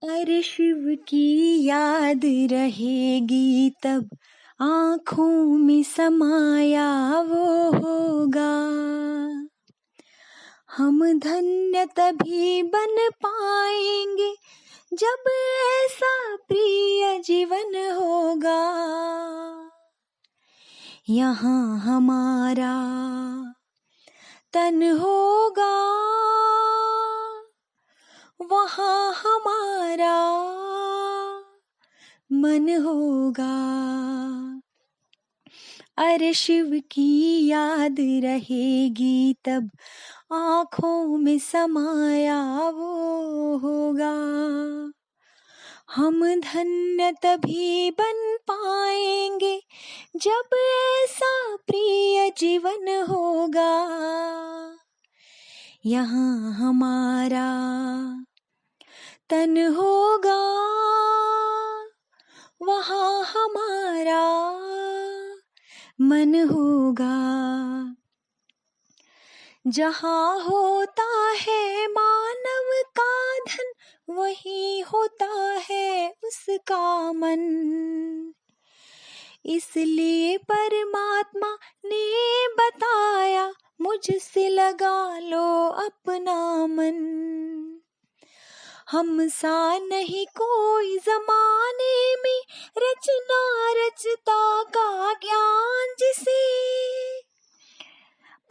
अरे शिव की याद रहेगी तब आँखों में समाया वो होगा। हम धन्य तभी बन पाएंगे जब ऐसा प्रिय जीवन होगा। यहाँ हमारा तन होगा, वहाँ हमारा मन होगा। अरे शिव की याद रहेगी तब आँखों में समाया वो होगा। हम धन्य तभी बन पाएंगे जब ऐसा प्रिय जीवन होगा। यहाँ हमारा तन होगा, वहाँ हमारा मन होगा। जहाँ होता है मानव का धन, वहीं होता है उसका मन। इसलिए परमात्मा ने बताया, मुझसे लगा लो अपना मन। हम सा नहीं कोई जमाने में, रचना रचता का ज्ञान जिसे,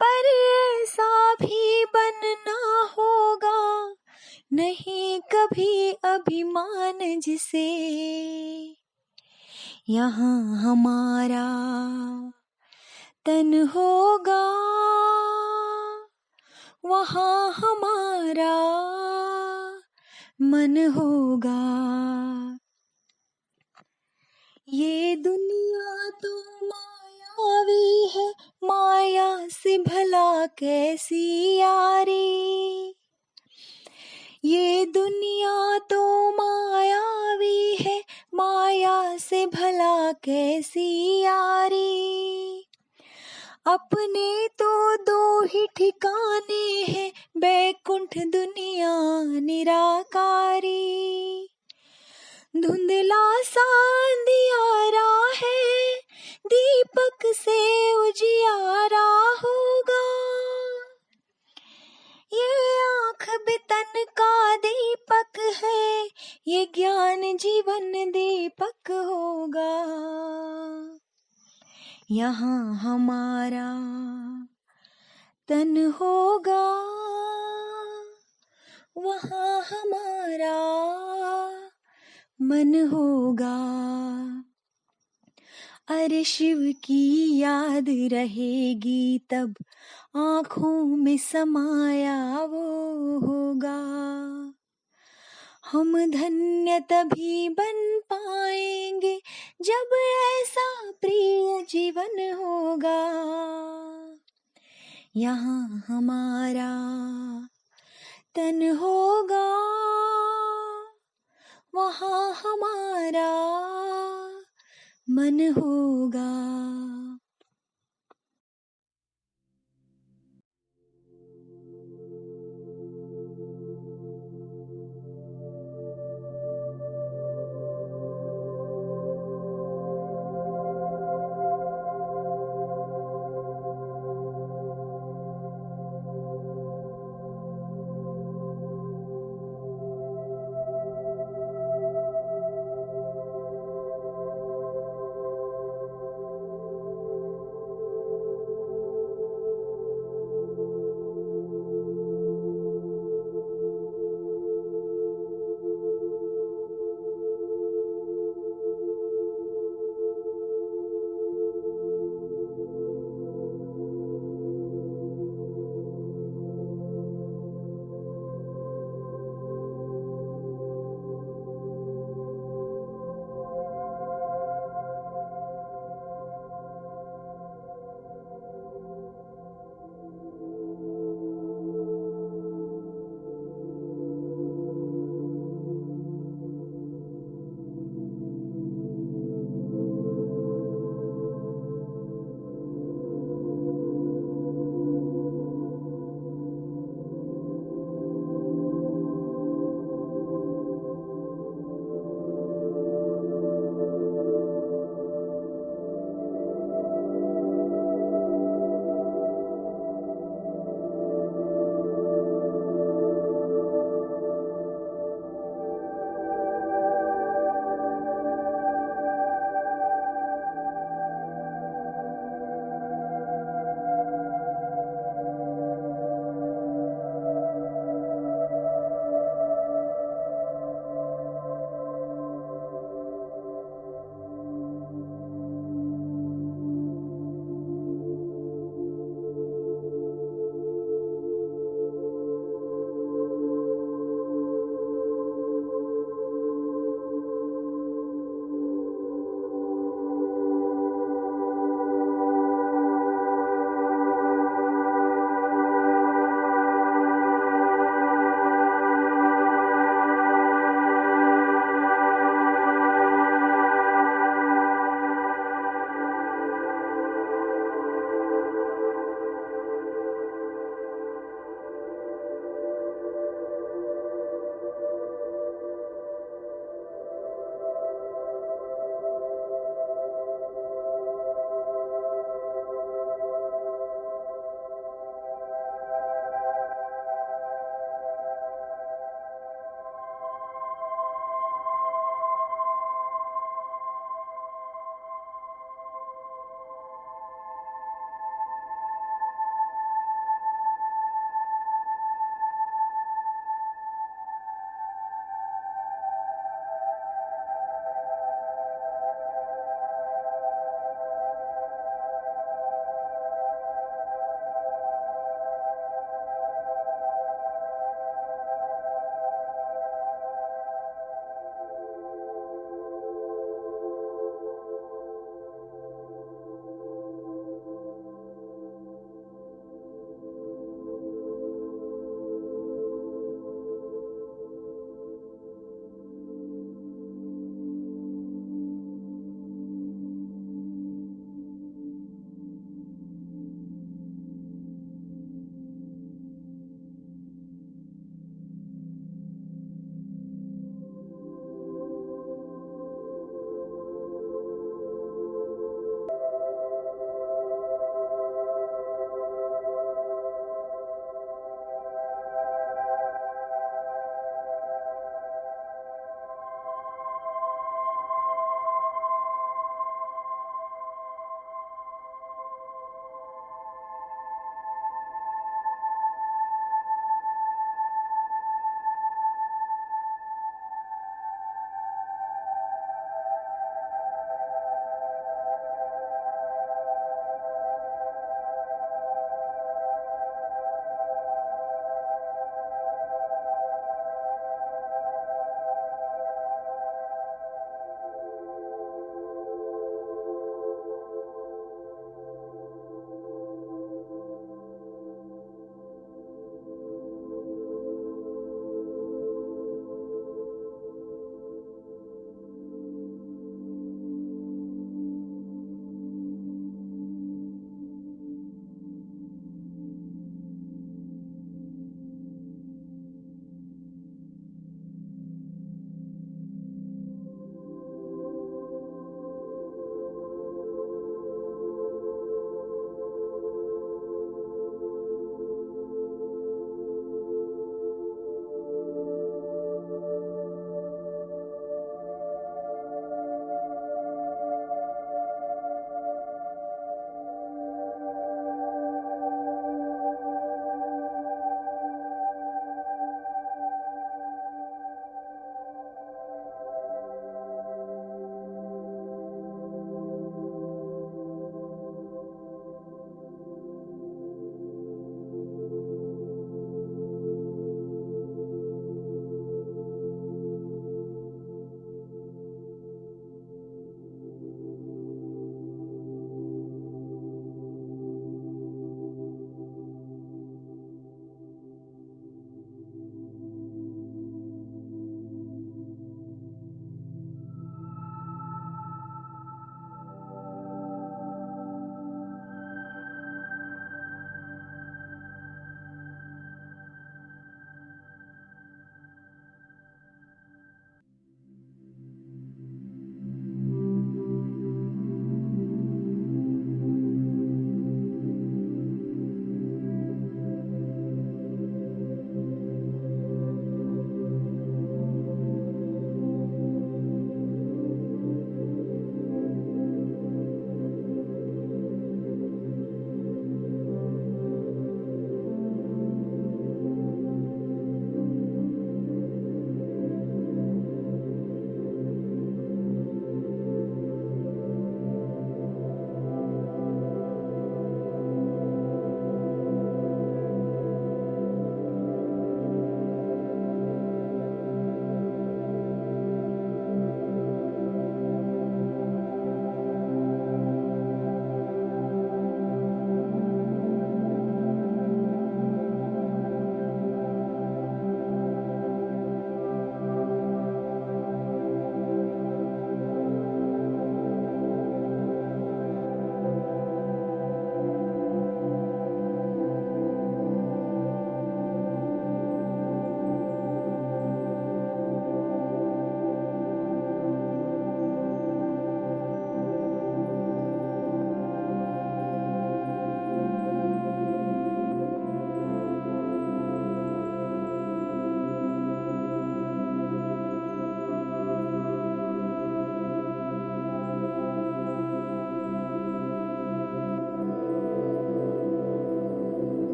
पर ऐसा भी बनना होगा नहीं कभी अभिमान जिसे। यहाँ हमारा तन होगा, वहाँ हमारा मन होगा। ये दुनिया तो मायावी है, माया से भला कैसी यारी। ये दुनिया तो मायावी है, माया से भला कैसी यारी। अपने तो दो ही ठिकाने हैं, बैकुंठ दुनिया निराकारी। धुंधला सा अंधियारा है, दीपक से उजियारा होगा। ये आँख भी तन का दीपक है, ये ज्ञान जीवन दीपक होगा। यहाँ हमारा तन होगा, वहाँ हमारा मन होगा। अरे शिव की याद रहेगी तब आँखों में समाया वो होगा। हम धन्य तभी बन पाएंगे जब ऐसा प्रिय जीवन होगा। यहाँ हमारा तन होगा, वहाँ हमारा मन होगा।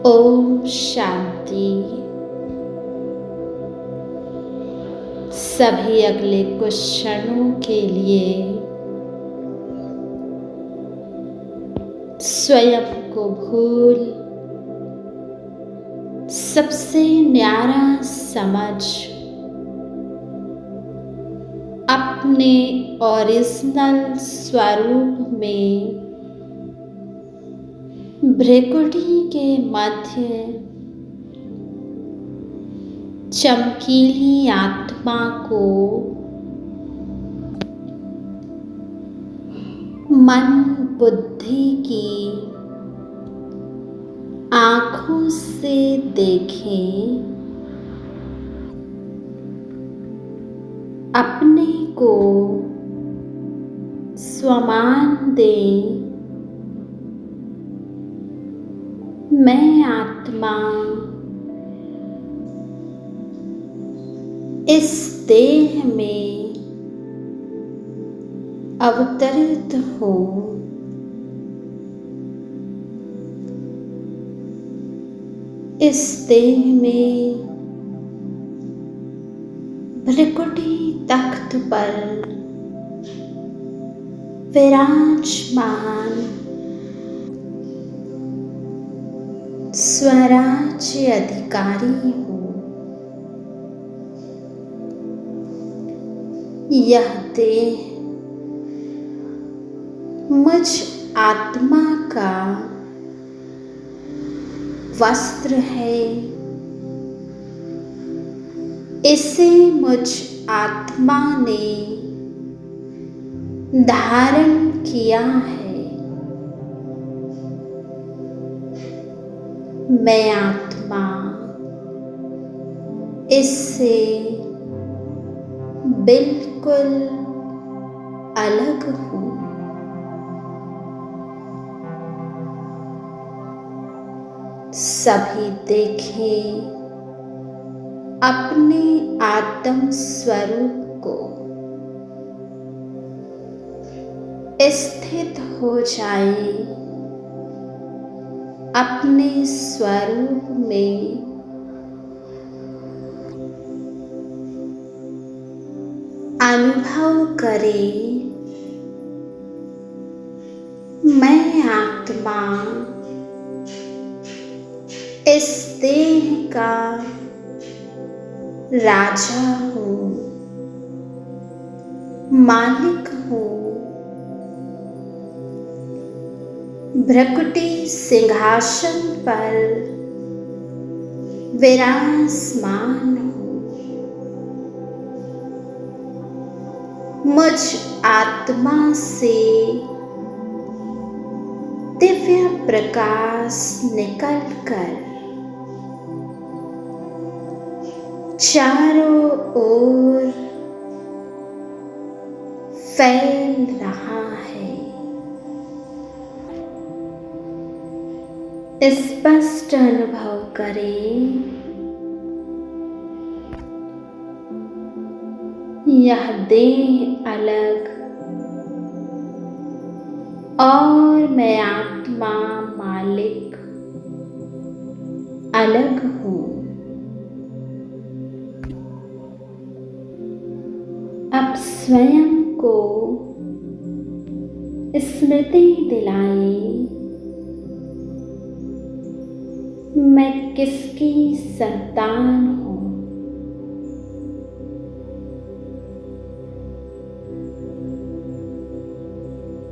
ओम शांति। सभी अगले कुछ क्षणों के लिए स्वयं को भूल सबसे न्यारा समझ अपने ओरिजिनल स्वरूप में भ्रिकुटी के मध्य चमकीली आत्मा को मन बुद्धि की आँखों से देखें। अपने को स्वमान दें। मैं आत्मा इस देह में अवतरित हूँ। इस देह में भ्रिकुटी तख्त पर विराजमान स्वराज्य अधिकारी हूँ। यह देह मुझ आत्मा का वस्त्र है। इसे मुझ आत्मा ने धारण किया है। मैं आत्मा इससे बिल्कुल अलग हूँ। सभी देखें अपने आत्म स्वरूप को। स्थित हो जाए अपने स्वरूप में। अनुभव करें मैं आत्मा इस देह का राजा हूँ, मालिक हूँ। भ्रिकुटी सिंहासन पर विराजमान हूँ। मुझ आत्मा से दिव्य प्रकाश निकलकर चारों ओर फैल रहा है। स्पष्ट अनुभव करें यह देह अलग और मैं आत्मा मालिक अलग हूँ। अब स्वयं को स्मृति दिलाएं मैं किसकी संतान हूँ।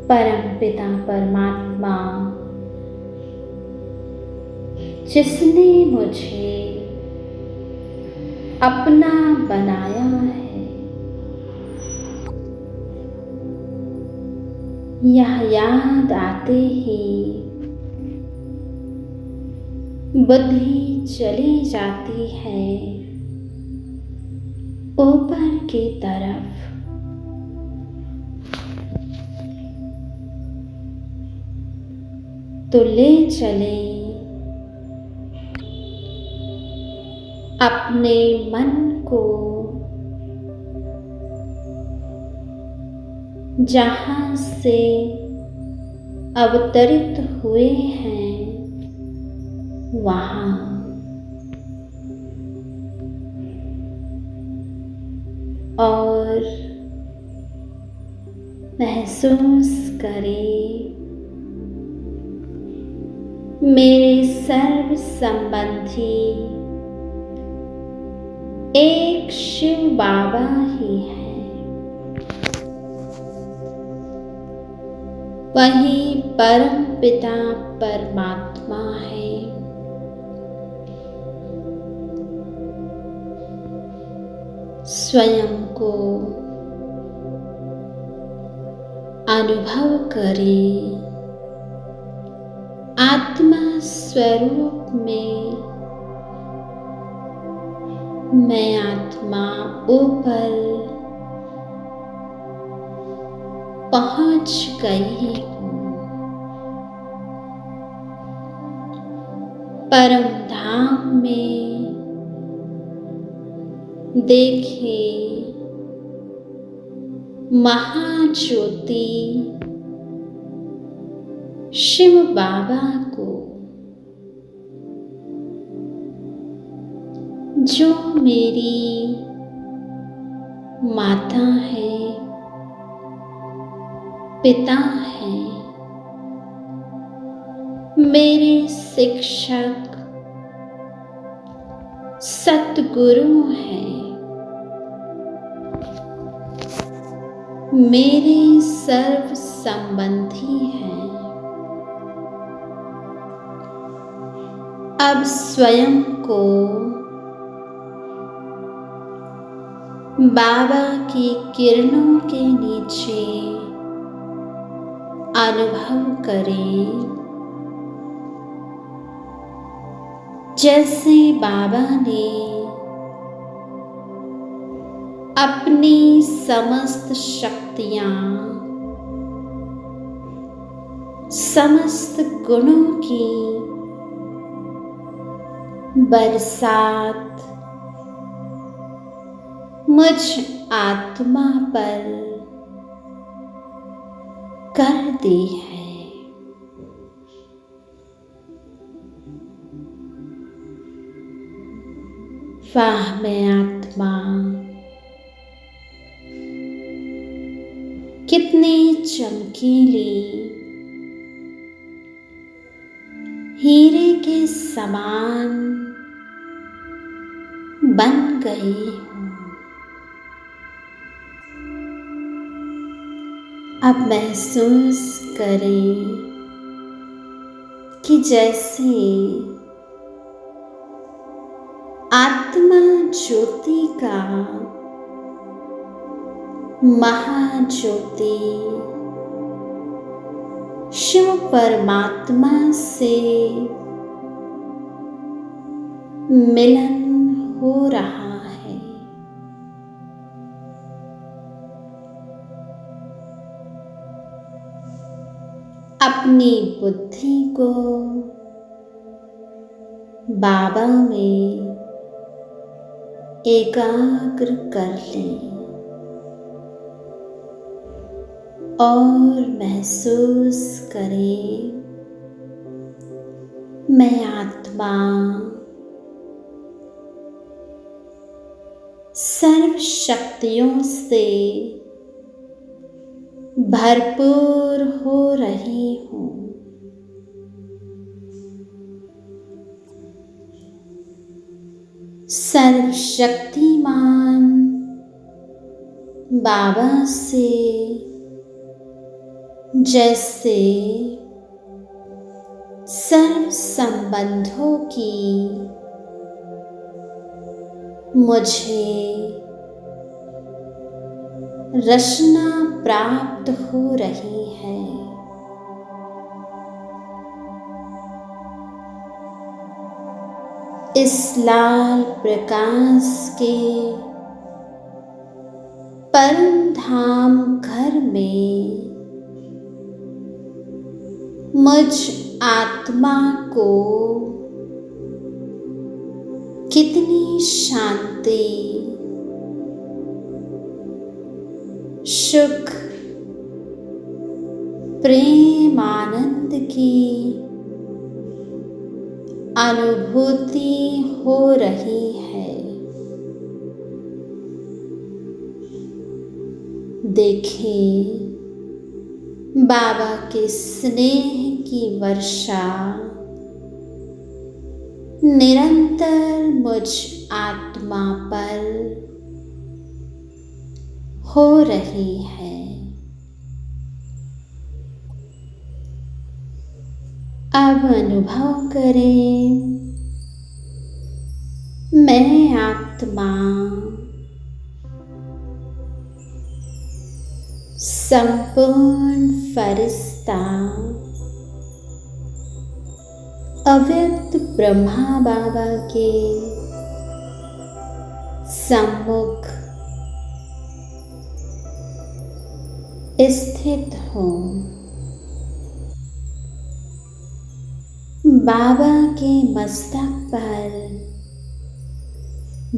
परमपिता परमात्मा जिसने मुझे अपना बनाया है, यह याद आते ही बुद्धि चली जाती है ऊपर की तरफ। तो ले चले अपने मन को जहाँ से अवतरित हुए हैं वहाँ और महसूस करें मेरे सर्व संबंधी एक शिव बाबा ही है। वही परम पिता परमात्मा है। स्वयं को अनुभव करें आत्मा स्वरूप में। मैं आत्मा ऊपर पहुंच गई हूँ। परम धाम में देखें महाज्योति शिव बाबा को, जो मेरी माता है, पिता है, मेरे शिक्षक सतगुरु हैं, मेरे सर्व संबंधी हैं। अब स्वयं को बाबा की किरणों के नीचे अनुभव करें, जैसे बाबा ने अपनी समस्त शक्तियां, समस्त गुणों की बरसात मुझ आत्मा पर कर दी है। वाह मैं आत्मा कितनी चमकीली हीरे के समान बन गई हूँ। अब महसूस करें कि जैसे आत्मा ज्योति का महाज्योति शिव परमात्मा से मिलन हो रहा है। अपनी बुद्धि को बाबा में एकाग्र कर लें और महसूस करें मैं आत्मा सर्व शक्तियों से भरपूर हो रही हूँ। सर्वशक्तिमान बाबा से जैसे सर्व संबंधों की मुझे रचना प्राप्त हो रही है। इस लाल प्रकाश के परम धाम घर में मुझ आत्मा को कितनी शांति, सुख, प्रेम, आनंद की अनुभूति हो रही है। देखिए, बाबा के स्नेह की वर्षा निरंतर मुझ आत्मा पर हो रही है। अब अनुभव करें, मैं आत्मा संपूर्ण फरिश्ता अव्यक्त ब्रह्मा बाबा के सम्मुख स्थित हूँ। बाबा के मस्तक पर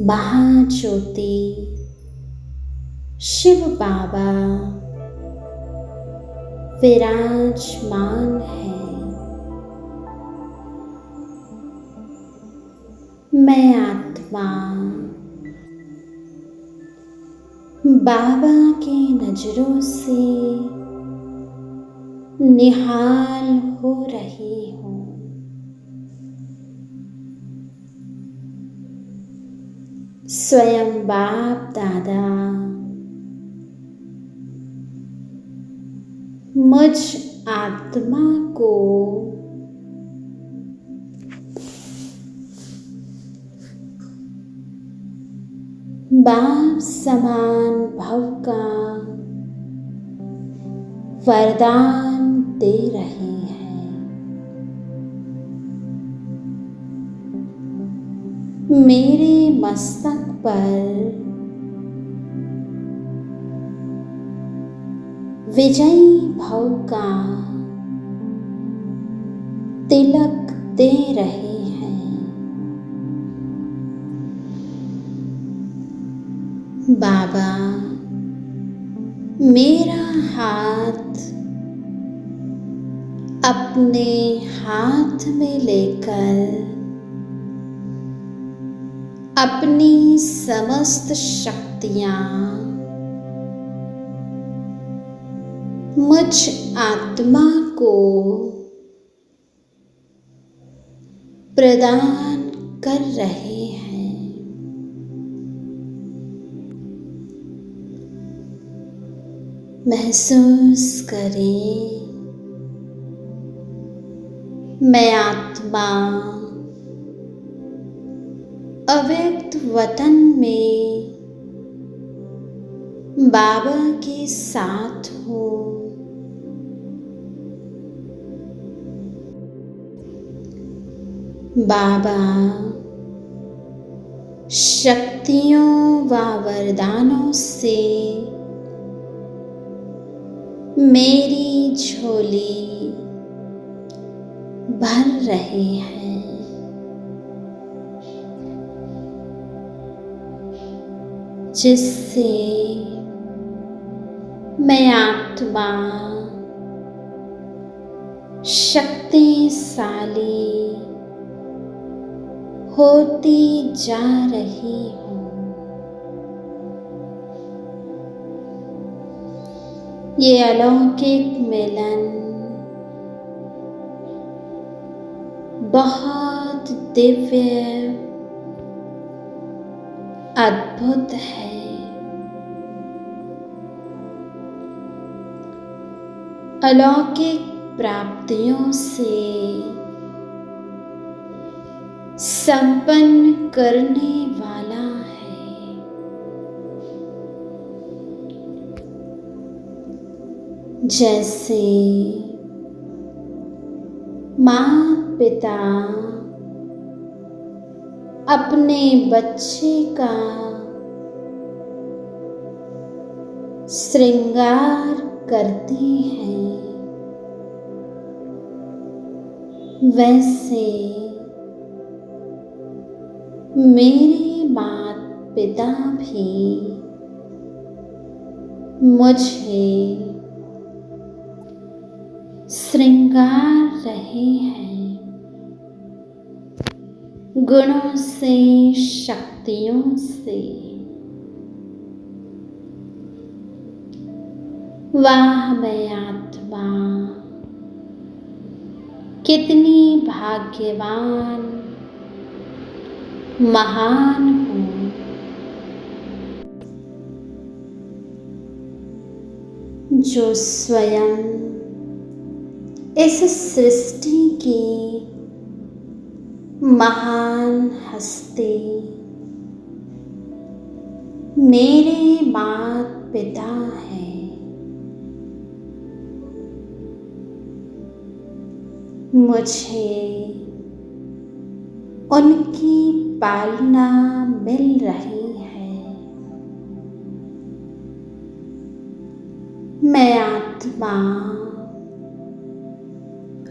महाज्योति शिव बाबा विराजमान है। मैं आत्मा बाबा की नजरों से निहाल हो रही हूँ। स्वयं बाप दादा मुझ आत्मा को बाप समान भव का वरदान दे रहे हैं। मेरे मस्तक पर विजयी भव का तिलक दे रहे हैं। बाबा मेरा हाथ अपने हाथ में लेकर अपनी समस्त शक्तियाँ मुझ आत्मा को प्रदान कर रहे हैं। महसूस करें, मैं आत्मा अव्यक्त वतन में बाबा के साथ हूँ। बाबा शक्तियों व वरदानों से मेरी झोली भर रहे हैं। जिससे मैं आत्मा शक्तिशाली होती जा रही हूँ। ये अलौकिक मिलन बहुत दिव्य अद्भुत है। अलौकिक प्राप्तियों से संपन्न करने वाला है। जैसे माँ पिता अपने बच्चे का श्रृंगार करते हैं, वैसे मेरे माता पिता भी मुझे श्रृंगार रहे हैं। गुणों से, शक्तियों से। वाह मैं आत्मा कितनी भाग्यवान, महान हूँ, जो स्वयं इस सृष्टि की महान हस्ती, मेरे माता पिता हैं। मुझे उनकी पालना मिल रही है। मैं आत्मा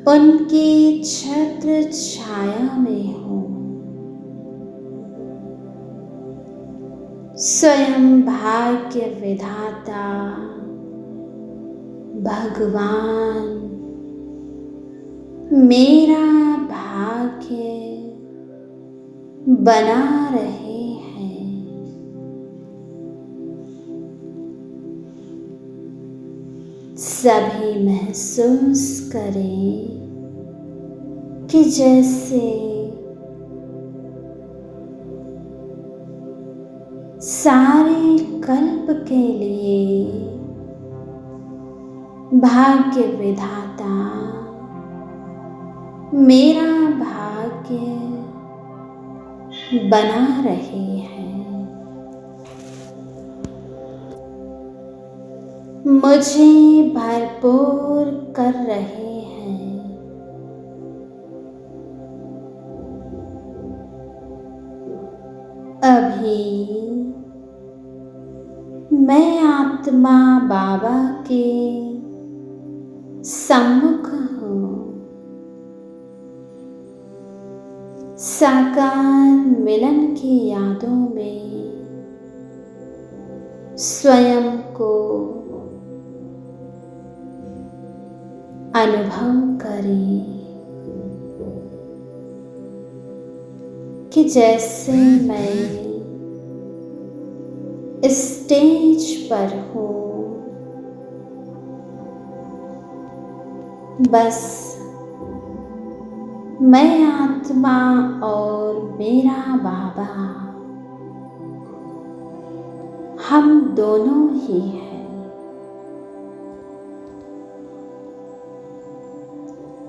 उनकी छत्र छाया में हूँ। स्वयं भाग्य विधाता भगवान मेरा भाग्य बना रहे हैं। सभी महसूस करें कि जैसे सारे कल्प के लिए भाग्य विधाता मेरा भाग्य बना रहे हैं। मुझे भरपूर कर रहे हैं। अभी मैं आत्मा बाबा के सम्मुख हूँ। साकार मिलन की यादों में स्वयं को अनुभव करें कि जैसे मैं स्टेज पर हूँ, बस मैं आत्मा और मेरा बाबा हम दोनों ही हैं।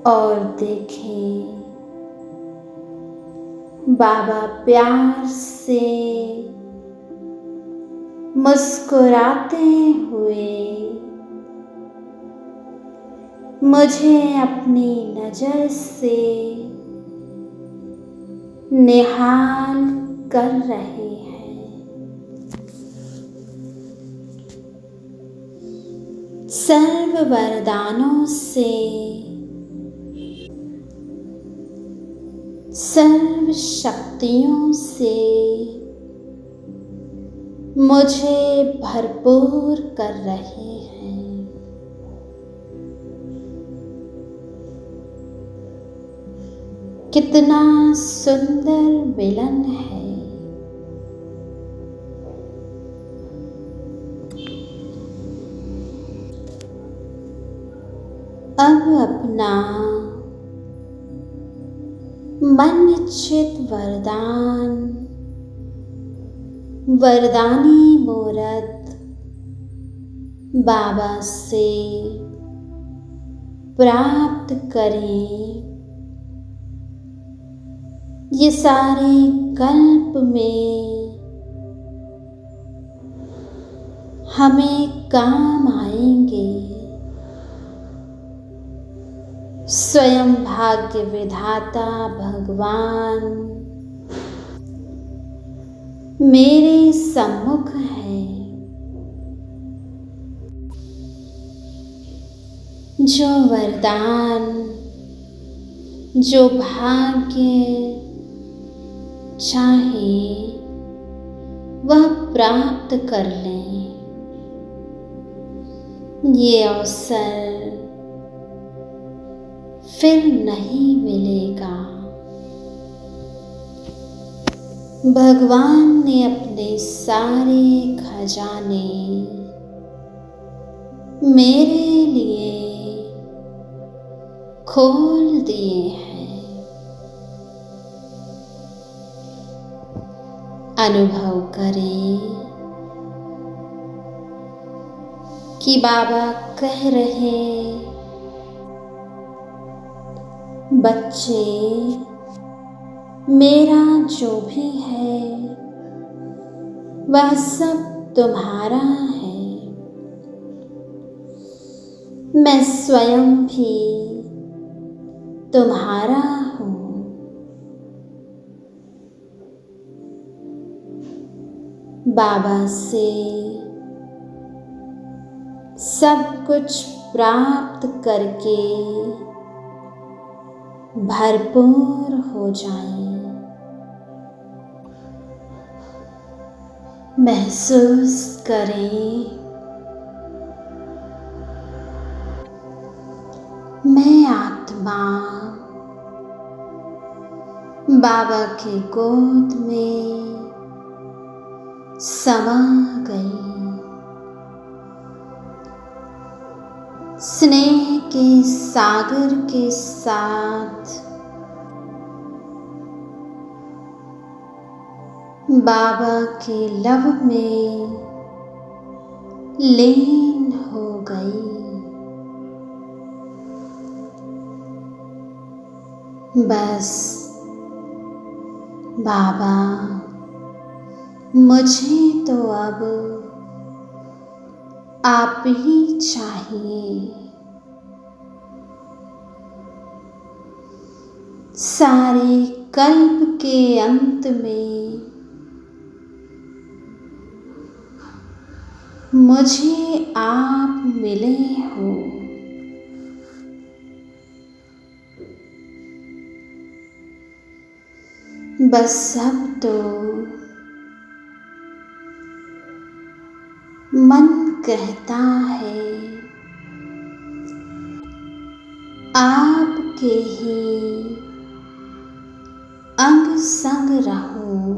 और देखें बाबा प्यार से मुस्कुराते हुए मुझे अपनी नजर से निहाल कर रहे हैं। सर्व वरदानों से, सर्व शक्तियों से मुझे भरपूर कर रहे हैं। कितना सुंदर मिलन है। अब अपना मन इच्छित वरदान, वरदानी मूर्त बाबा से प्राप्त करें। ये सारे कल्प में हमें काम आएंगे। स्वयं भाग्य विधाता भगवान मेरे सम्मुख है। जो वरदान, जो भाग्य चाहे वह प्राप्त कर लें। ये अवसर फिर नहीं मिलेगा। भगवान ने अपने सारे खजाने मेरे लिए खोल दिए हैं। अनुभव करें कि बाबा कह रहे, बच्चे, मेरा जो भी है वह सब तुम्हारा है। मैं स्वयं भी तुम्हारा हूँ। बाबा से सब कुछ प्राप्त करके भरपूर हो जाएं। महसूस करें, मैं आत्मा बाबा की गोद में समा गई। स्नेह के सागर के साथ बाबा के लव में लीन हो गई। बस बाबा, मुझे तो अब आप ही चाहिए। सारे कल्प के अंत में मुझे आप मिले हो। बस अब तो मन कहता है आपके ही अंग संग रहूं।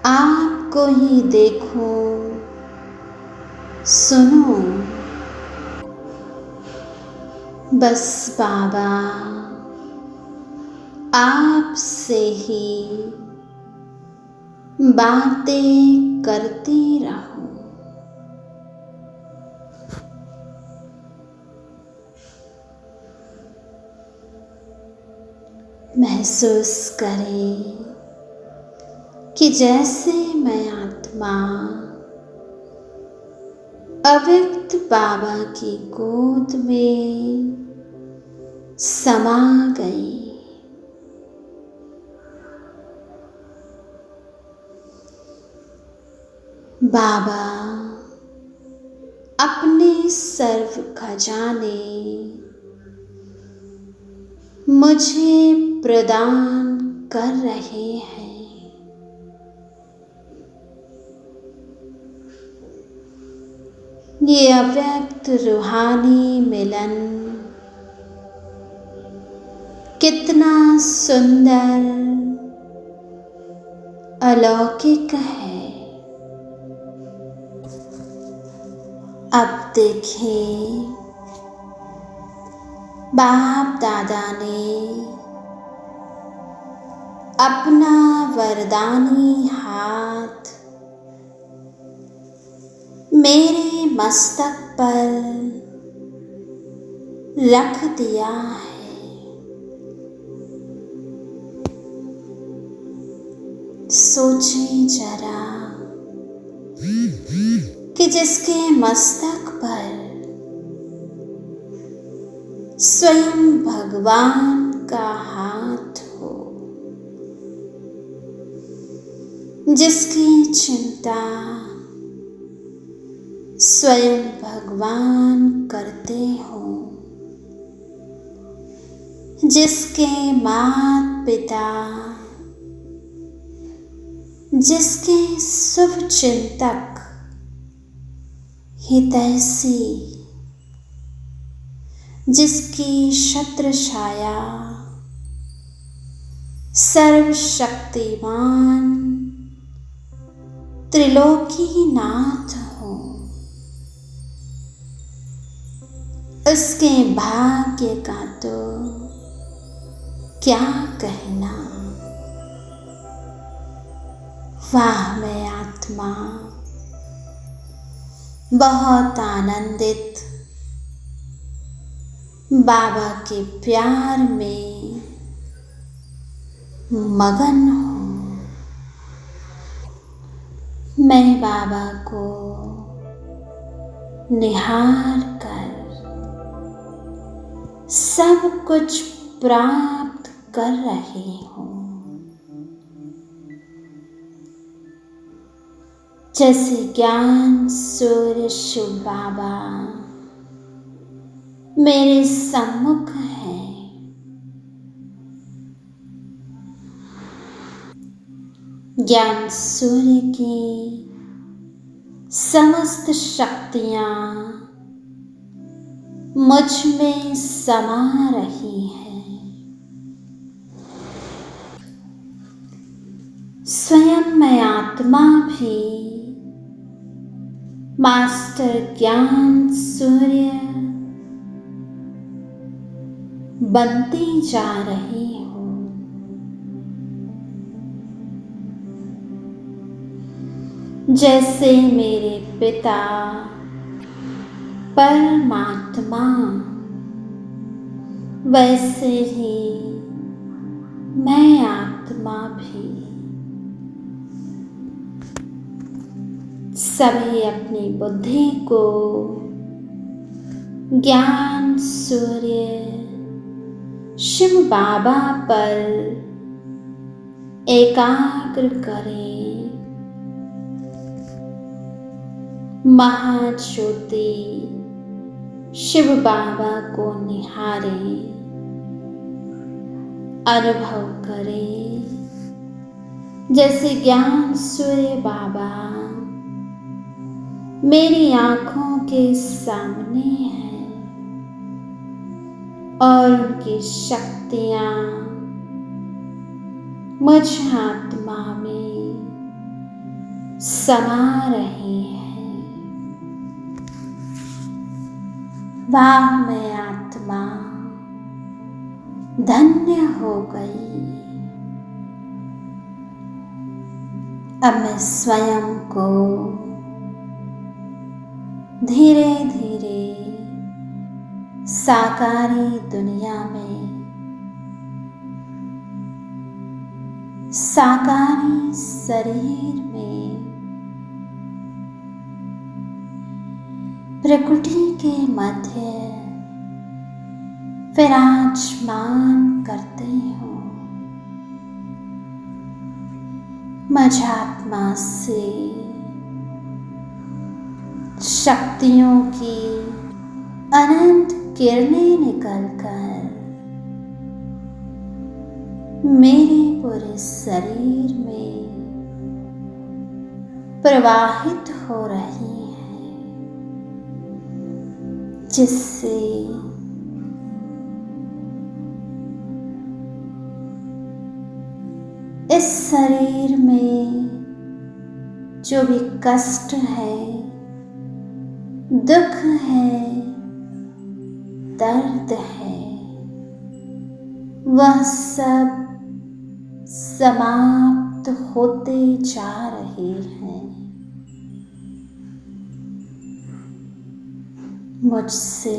आपको ही देखूं, सुनूं। बस बाबा, आपसे ही बातें करती रहूं। महसूस करें कि जैसे मैं आत्मा अव्यक्त बाबा की गोद में समा गई। बाबा अपने सर्व खजाने मुझे प्रदान कर रहे हैं। ये अव्यक्त रूहानी मिलन कितना सुंदर, अलौकिक है। अब देखिए, बाप दादा ने अपना वरदानी हाथ मेरे मस्तक पर रख दिया है। सोचिए जरा कि जिसके मस्तक पर स्वयं भगवान का हाथ हो, जिसकी चिंता स्वयं भगवान करते हो, जिसके माता पिता, जिसके शुभ चिंतक हितैषी, जिसकी छत्र छाया सर्वशक्तिमान त्रिलोकीनाथ हो, उसके भाग्य का तो क्या कहना। वाह मैं आत्मा बहुत आनंदित बाबा के प्यार में मगन हूँ। मैं बाबा को निहार कर सब कुछ प्राप्त कर रही हूँ। जैसे ज्ञान सूर्य शिव बाबा मेरे सम्मुख हैं, ज्ञान सूर्य की समस्त शक्तियाँ मुझ में समा रही हैं। स्वयं मैं आत्मा भी मास्टर ज्ञान सूर्य बनती जा रही हूँ। जैसे मेरे पिता परमात्मा, वैसे ही मैं आत्मा भी। सभी अपनी बुद्धि को ज्ञान सूर्य शिव बाबा पर एकाग्र करें। महाज्योति शिव बाबा को निहारें, अनुभव करें जैसे ज्ञान सूर्य बाबा मेरी आंखों के सामने हैं और उनकी शक्तियाँ मुझ आत्मा में समा रही हैं। वाह मैं आत्मा धन्य हो गई। अब मैं स्वयं को धीरे धीरे साकारी दुनिया में, साकारी शरीर में, प्रकृति के मध्य विराजमान करते हो। मुझ आत्मा से शक्तियों की अनंत किरणें निकलकर मेरे पूरे शरीर में प्रवाहित हो रही हैं, जिससे इस शरीर में जो भी कष्ट है, दुख है, दर्द है, वह सब समाप्त होते जा रहे हैं। मुझसे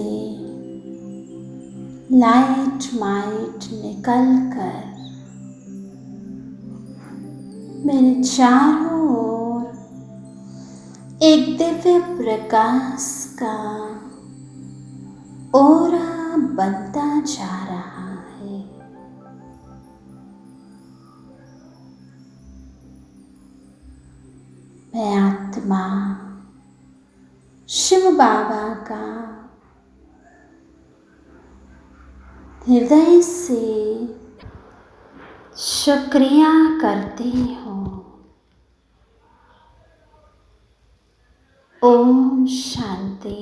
लाइट माइट निकल कर मेरे चारों ओर एक दिव्य प्रकाश का ओरा बनता जा रहा है। मैं आत्मा शिव बाबा का हृदय से शुक्रिया करती हूँ। ओम शांति।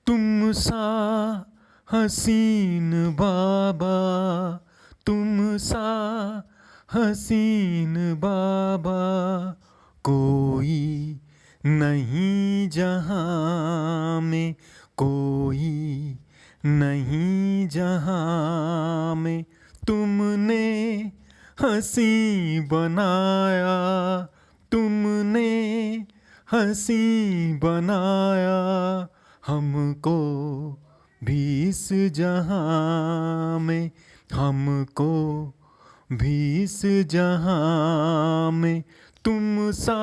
तुम सा हसीन बाबा, तुम सा हसीन बाबा कोई नहीं जहाँ में, कोई नहीं जहाँ में। तुमने हंसी बनाया, तुमने हंसी बनाया हमको भी इस जहाँ में, हमको भी इस जहाँ में। तुम सा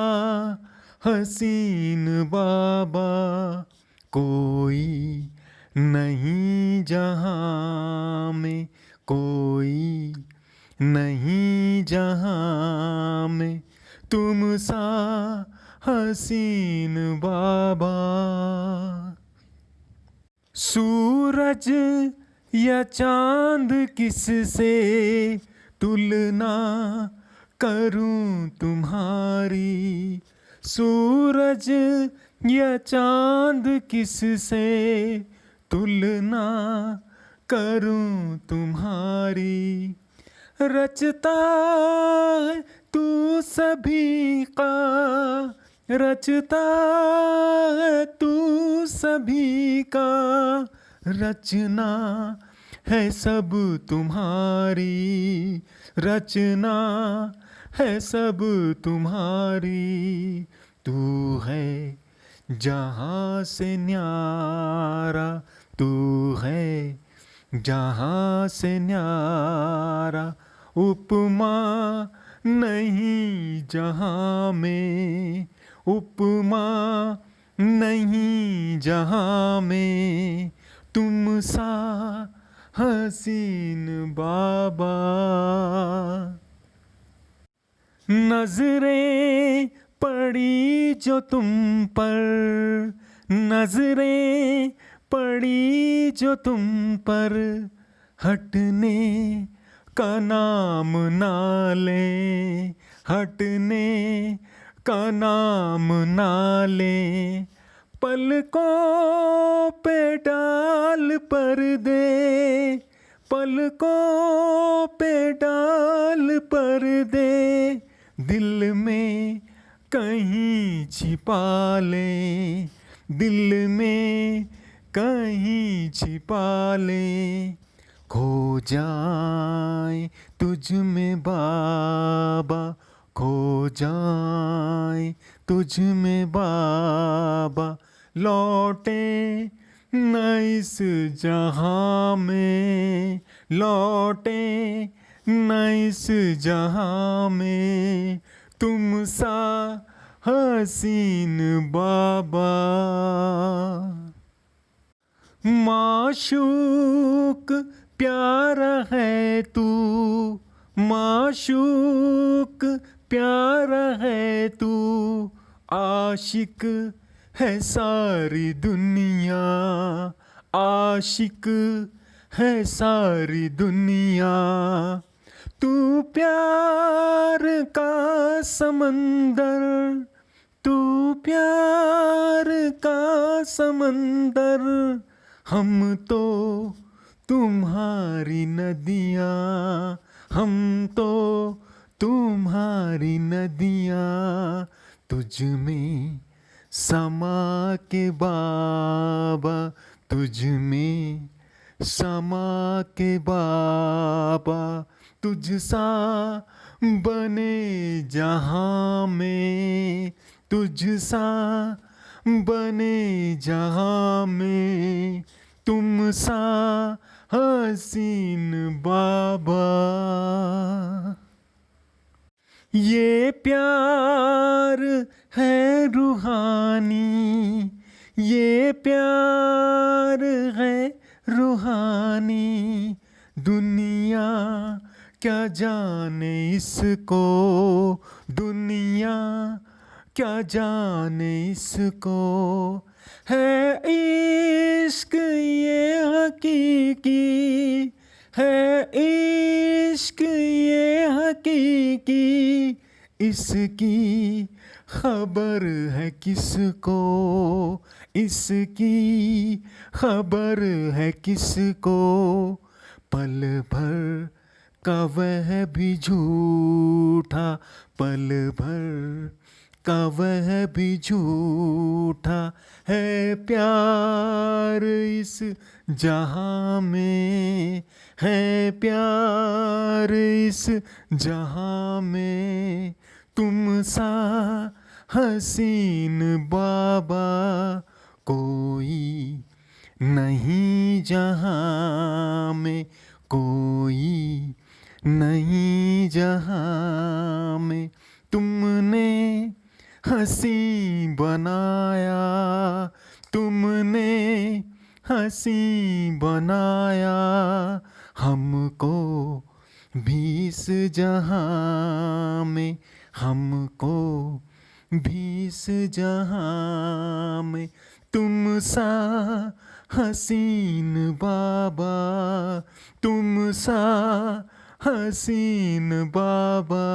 हसीन बाबा कोई नहीं जहाँ में, कोई नहीं जहाँ में। तुम सा हसीन बाबा। सूरज या चांद किससे तुलना करूं तुम्हारी, सूरज या चांद किससे तुलना करूं तुम्हारी। रचता है तू सभी का, रचता है तू सभी का, रचना है सब तुम्हारी, रचना है सब तुम्हारी। तू है जहाँ से न्यारा, तू है जहाँ से न्यारा, उपमा नहीं जहाँ में, उपमा नहीं जहाँ में। तुम सा हसीन बाबा। नजरें पड़ी जो तुम पर, नजरें पड़ी जो तुम पर, हटने का नाम ना ले, हटने का नाम ना ले। पलकों पे डाल पर्दे, पलकों पे डाल पर्दे, दिल में कहीं छिपा ले, दिल में कहीं छिपा ले। खो जाए तुझ में बाबा, खो जाए तुझ में बाबा, लौटे न इस जहाँ में, लौटे न इस जहाँ में। तुम सा हसीन बाबा। माशूक प्यारा है तू, माशूक प्यारा है तू, आशिक है सारी दुनिया, आशिक है सारी दुनिया। तू प्यार का समंदर, तू प्यार का समंदर, हम तो तुम्हारी नदियाँ, हम तो तुम्हारी नदियाँ। तुझ में समा के बाबा, तुझ में समा के बाबा, तुझ सा बने जहाँ में, तुझ सा बने जहाँ में। तुम सा हसीन बाबा। ये प्यार है रूहानी, ये प्यार है रूहानी। दुनिया क्या जाने इसको, दुनिया क्या जाने इसको। है इश्क ये हकीकी, है इश्क ये हकीकी। इसकी खबर है किसको, इसकी खबर है किसको, पल भर का वह भी झूठा, पल भर का वह भी झूठा है। प्यार इस जहां में है, प्यार इस जहां में तुम सा हसीन बाबा कोई नहीं जहां में, कोई नहीं जहां में। तुमने हंसी बनाया, तुमने हंसी बनाया हमको भी इस जहां में, हमको भी इस जहां में। तुम सा हसीन बाबा, तुम सा हसीन बाबा,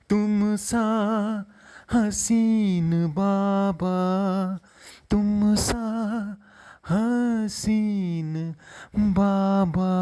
तुम सा हसीन बाबा, तुम सा हसीन बाबा।